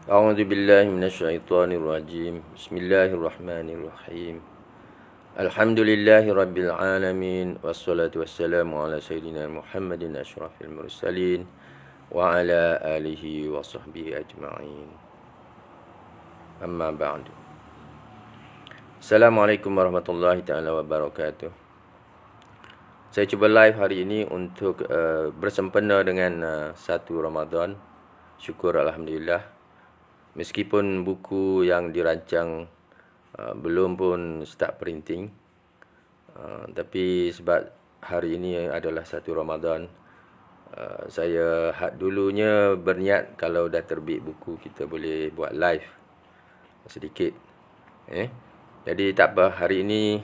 A'udzu billahi minasyaitonir rajim. Bismillahirrahmanirrahim. Alhamdulillahi rabbil alamin wassalatu wassalamu ala sayidina Muhammadin asyrafil mursalin wa ala alihi wa sahbihi ajma'in. Amma ba'du. Assalamualaikum warahmatullahi taala wabarakatuh. Saya cuba live hari ini untuk bersempena dengan 1 Ramadan. Syukur alhamdulillah. Meskipun buku yang dirancang belum pun start printing, tapi sebab hari ini adalah 1 Ramadan, saya dulunya berniat kalau dah terbit buku kita boleh buat live sedikit. Jadi tak apa, hari ini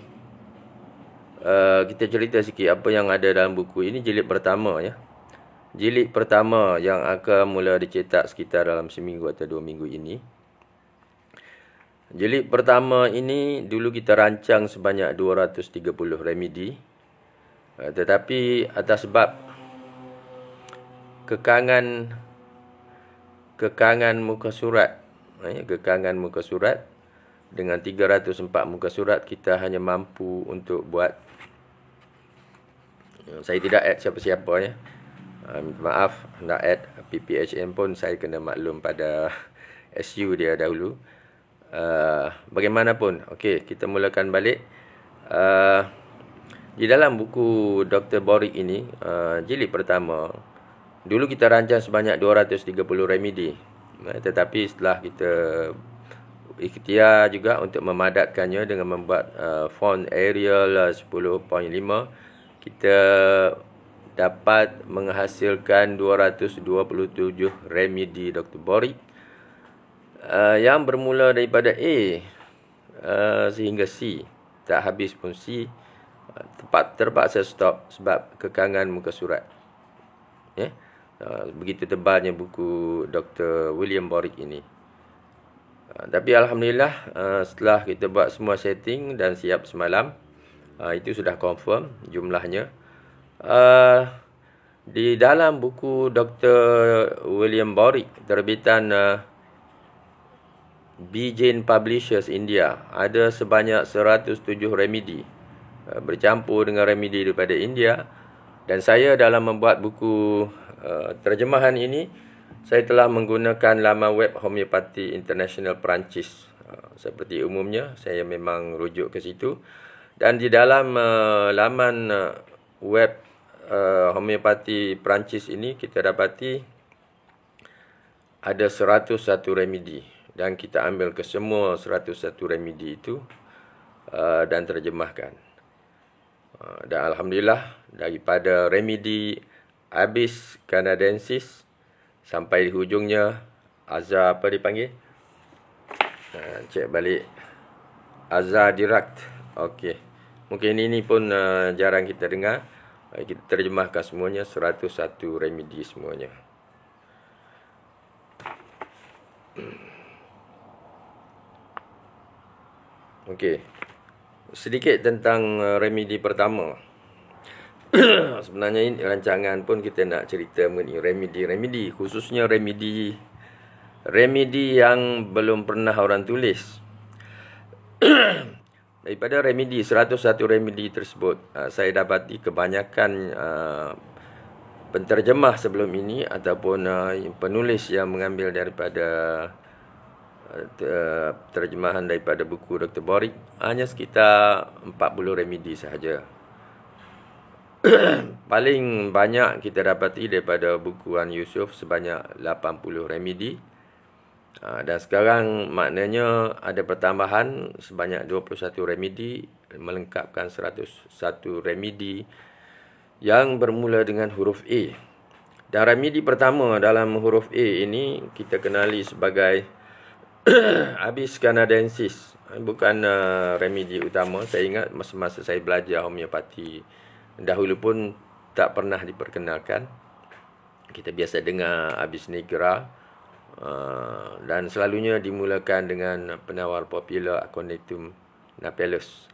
kita cerita sikit apa yang ada dalam buku ini. Jilid pertama ya. Jilid pertama yang akan mula dicetak sekitar dalam seminggu atau 2 minggu ini. Jilid pertama ini dulu kita rancang sebanyak 230 remedi. Tetapi atas sebab kekangan muka surat, dengan 304 muka surat kita hanya mampu untuk buat. Saya tidak add siapa-siapa ya. Maaf, nak add PPHM pun saya kena maklum pada SU dia dahulu. Bagaimanapun, okey, kita mulakan balik. Di dalam buku Dr. Borik ini, jilid pertama, dulu kita rancang sebanyak 230 remedi. Tetapi setelah kita ikhtiar juga untuk memadatkannya dengan membuat font Arial 10.5, kita dapat menghasilkan 227 remedi Dr. Borik yang bermula daripada A sehingga C. Tak habis pun C. Terpaksa stop sebab kekangan muka surat. Begitu tebalnya buku Dr. William Borik ini. Tapi alhamdulillah, setelah kita buat semua setting dan siap semalam, itu sudah confirm jumlahnya. Di dalam buku Dr. William Borik terbitan B. Jane Publishers India, ada sebanyak 107 remedi bercampur dengan remedi daripada India. Dan saya dalam membuat buku terjemahan ini, saya telah menggunakan laman web Homeopati International Perancis. Seperti umumnya, saya memang rujuk ke situ. Dan di dalam laman web Homeopati Perancis ini, kita dapati ada 101 remedi. Dan kita ambil ke semua 101 remedi itu dan terjemahkan. Dan alhamdulillah, daripada remedi Abis canadensis sampai di hujungnya Aza, apa dipanggil? Cek balik. Aza Direct. Okey. Mungkin ini pun jarang kita dengar. Kita terjemahkan semuanya, 101 remedi semuanya. Okey. Sedikit tentang remedi pertama. Sebenarnya ini rancangan pun kita nak cerita mengenai remedi, khususnya remedi yang belum pernah orang tulis. Daripada remedi 101 remedi tersebut, saya dapati kebanyakan penterjemah sebelum ini ataupun penulis yang mengambil daripada terjemahan daripada buku Dr. Borik hanya sekitar 40 remedi sahaja. Paling banyak kita dapati daripada buku Wan Yusof sebanyak 80 remedi. Dan sekarang maknanya ada pertambahan sebanyak 21 remedi melengkapkan 101 remedi yang bermula dengan huruf A. Dan remedi pertama dalam huruf A ini kita kenali sebagai Abis canadensis. Bukan remedi utama. Saya ingat masa-masa saya belajar homeopati dahulu pun tak pernah diperkenalkan. Kita biasa dengar Abis nigra. Dan selalunya dimulakan dengan penawar popular Aconitum napellus.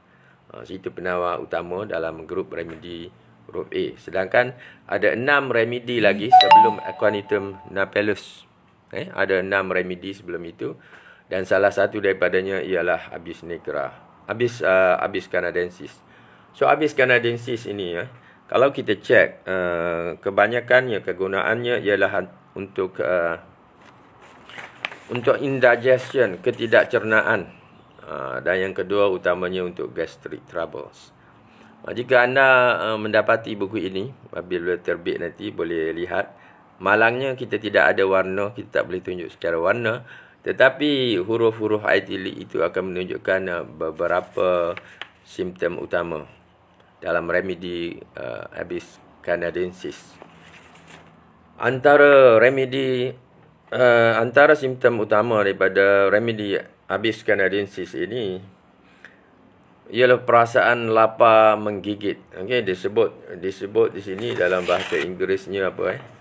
Itu penawar utama dalam grup remedi huruf A. Sedangkan ada 6 remedi lagi sebelum Aconitum napellus. Ada 6 remedi sebelum itu. Dan salah satu daripadanya ialah Abis nigra. Abis canadensis. So, Abis canadensis ini, kalau kita cek, kebanyakannya, kegunaannya ialah untuk indigestion, ketidakcernaan. Dan yang kedua utamanya untuk gastric troubles. Jika anda mendapati buku ini, apabila terbit nanti boleh lihat. Malangnya kita tidak ada warna, kita tak boleh tunjuk secara warna. Tetapi huruf-huruf italic itu akan menunjukkan beberapa simptom utama dalam remedi Abis canadensis. Antara simptom utama daripada remedi Abis canadensis ini ialah perasaan lapar menggigit. Okey, disebut di sini dalam bahasa Inggerisnya apa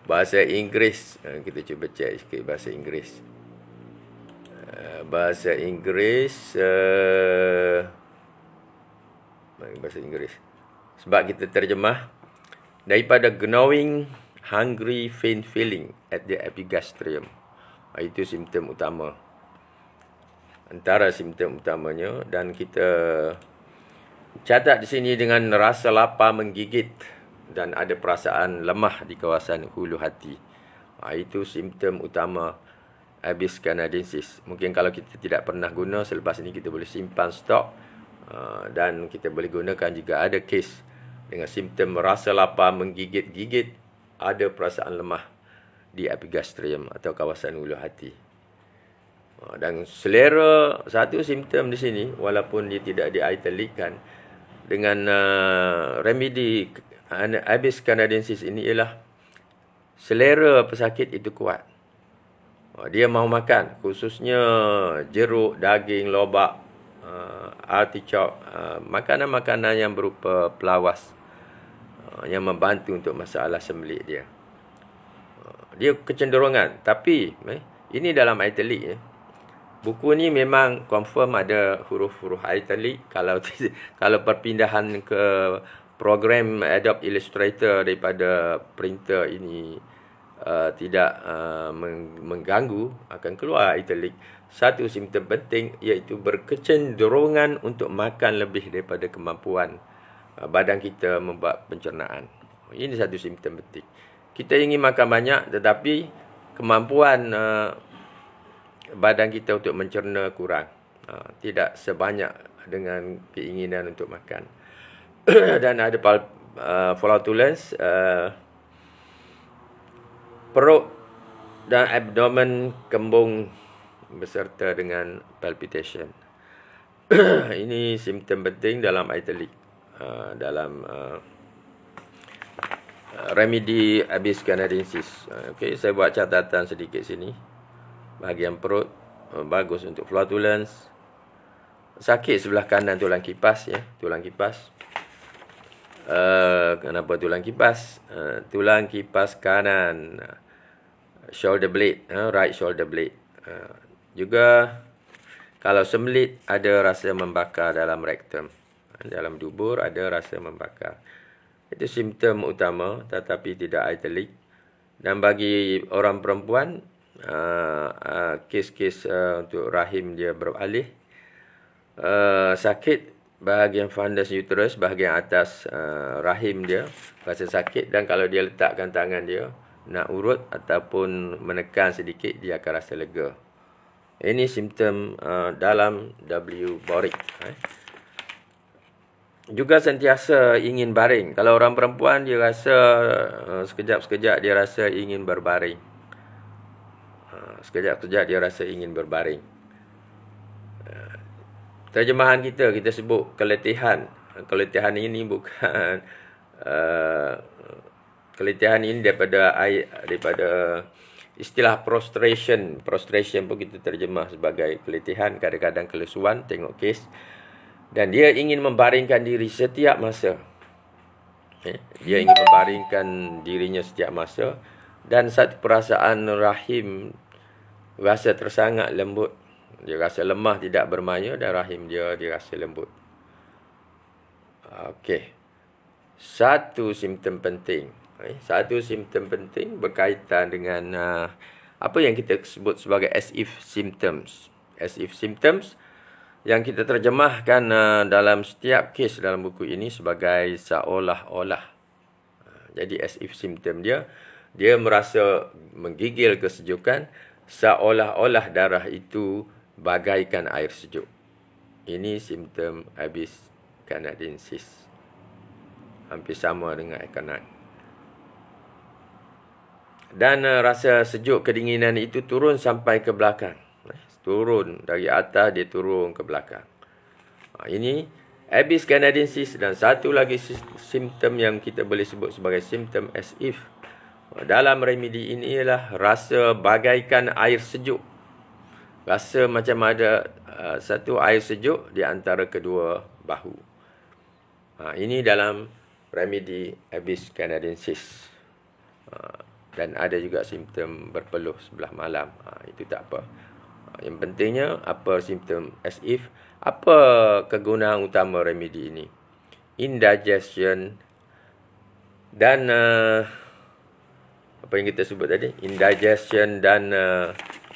bahasa Inggeris, kita cuba cek sikit bahasa Inggeris. Bahasa Inggeris sebab kita terjemah daripada gnawing, hungry, faint feeling at the epigastrium. Itu simptom utama. Antara simptom utamanya, dan kita catat di sini dengan rasa lapar menggigit dan ada perasaan lemah di kawasan hulu hati. Itu simptom utama Abis canadensis. Mungkin kalau kita tidak pernah guna, selepas ini kita boleh simpan stok. Dan kita boleh gunakan jika ada kes dengan simptom rasa lapar menggigit-gigit, ada perasaan lemah di epigastrium atau kawasan hulu hati. Dan selera, satu simptom di sini, walaupun dia tidak diitalikkan, dengan remedi Abis canadensis ini ialah selera pesakit itu kuat. Dia mahu makan, khususnya jeruk, daging, lobak, artichok, makanan-makanan yang berupa pelawas, yang membantu untuk masalah sembelit dia. Dia kecenderungan, tapi ini dalam italic. Buku ni memang confirm ada huruf-huruf italic. Kalau perpindahan ke program Adobe Illustrator daripada printer ini tidak mengganggu, akan keluar italic. Satu simptom penting iaitu berkecenderungan untuk makan lebih daripada kemampuan badan kita membuat pencernaan. Ini satu simptom penting. Kita ingin makan banyak, tetapi kemampuan badan kita untuk mencerna kurang. Tidak sebanyak dengan keinginan untuk makan. Dan ada flatulence, perut dan abdomen kembung beserta dengan palpitation. Ini simptom penting dalam italic, dalam remedi Abis canadensis. Okey, saya buat catatan sedikit sini. Bahagian perut bagus untuk flatulence. Sakit sebelah kanan tulang kipas, tulang kipas. Kenapa tulang kipas? Tulang kipas kanan, shoulder blade, right shoulder blade. Juga kalau sembelit, ada rasa membakar dalam rektum, dalam dubur ada rasa membakar. Itu simptom utama, tetapi tidak italic. Dan bagi orang perempuan, kes-kes untuk rahim dia beralih, sakit bahagian fundus uterus, bahagian atas rahim dia rasa sakit, dan kalau dia letakkan tangan dia nak urut ataupun menekan sedikit, dia akan rasa lega. Ini simptom dalam W. Boric. Juga sentiasa ingin baring. Kalau orang perempuan, dia rasa sekejap-sekejap dia rasa ingin berbaring. Sekejap-sekejap dia rasa ingin berbaring. Terjemahan kita sebut keletihan. Keletihan ini bukan keletihan ini daripada istilah prostration. Prostration pun kita terjemah sebagai keletihan, kadang-kadang kelesuan, tengok kes. Dan dia ingin membaringkan diri setiap masa. Dia ingin membaringkan dirinya setiap masa. Dan satu perasaan rahim rasa tersangat lembut. Dia rasa lemah, tidak bermaya, dan rahim dia rasa lembut. Okey. Satu simptom penting. Satu simptom penting berkaitan dengan apa yang kita sebut sebagai as if symptoms. As if symptoms yang kita terjemahkan dalam setiap kes dalam buku ini sebagai seolah-olah. Jadi as if symptom dia merasa menggigil kesejukan seolah-olah darah itu bagaikan air sejuk. Ini simptom abis canadensis. Hampir sama dengan aconite. Dan rasa sejuk kedinginan itu turun sampai ke belakang. Turun dari atas, dia turun ke belakang. Ini abis canadensis. Dan satu lagi simptom yang kita boleh sebut sebagai simptom as if. Dalam remedi ini ialah rasa bagaikan air sejuk. Rasa macam ada satu air sejuk di antara kedua bahu. Ini dalam remedi abis canadensis. Dan ada juga simptom berpeluh sebelah malam. Itu tak apa. Yang pentingnya, apa simptom as if, apa kegunaan utama remedi ini? Indigestion dan apa yang kita sebut tadi? Indigestion dan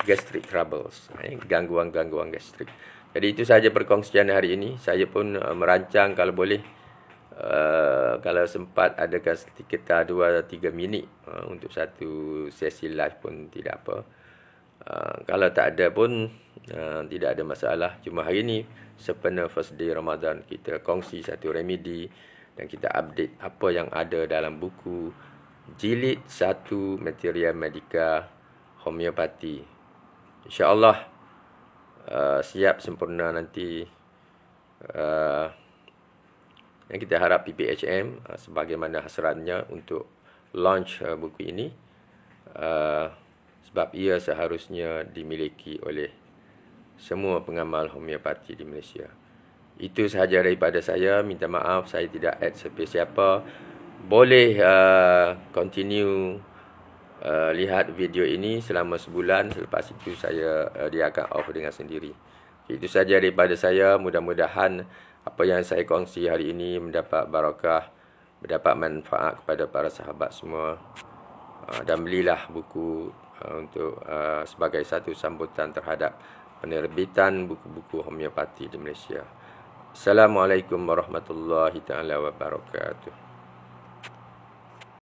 gastric troubles. Gangguan-gangguan gastrik. Jadi itu sahaja perkongsian hari ini. Saya pun merancang kalau boleh, kalau sempat adakan sekitar 2-3 minit untuk satu sesi live pun tidak apa. Kalau tak ada pun tidak ada masalah. Cuma hari ini sepenuh first day Ramadan, kita kongsi satu remedi dan kita update apa yang ada dalam buku jilid 1 Materia Medica Homeopati. InsyaAllah siap sempurna nanti. Yang kita harap PPHM sebagaimana hasratnya untuk launch buku ini, sebab ia seharusnya dimiliki oleh semua pengamal homeopati di Malaysia. Itu sahaja daripada saya. Minta maaf saya tidak add siapa-siapa. Boleh continue lihat video ini selama sebulan. Selepas itu dia akan off dengan sendiri. Itu sahaja daripada saya. Mudah-mudahan apa yang saya kongsi hari ini mendapat barakah, mendapat manfaat kepada para sahabat semua. Dan belilah buku untuk sebagai satu sambutan terhadap penerbitan buku-buku homeopati di Malaysia. Assalamualaikum warahmatullahi taala wabarakatuh.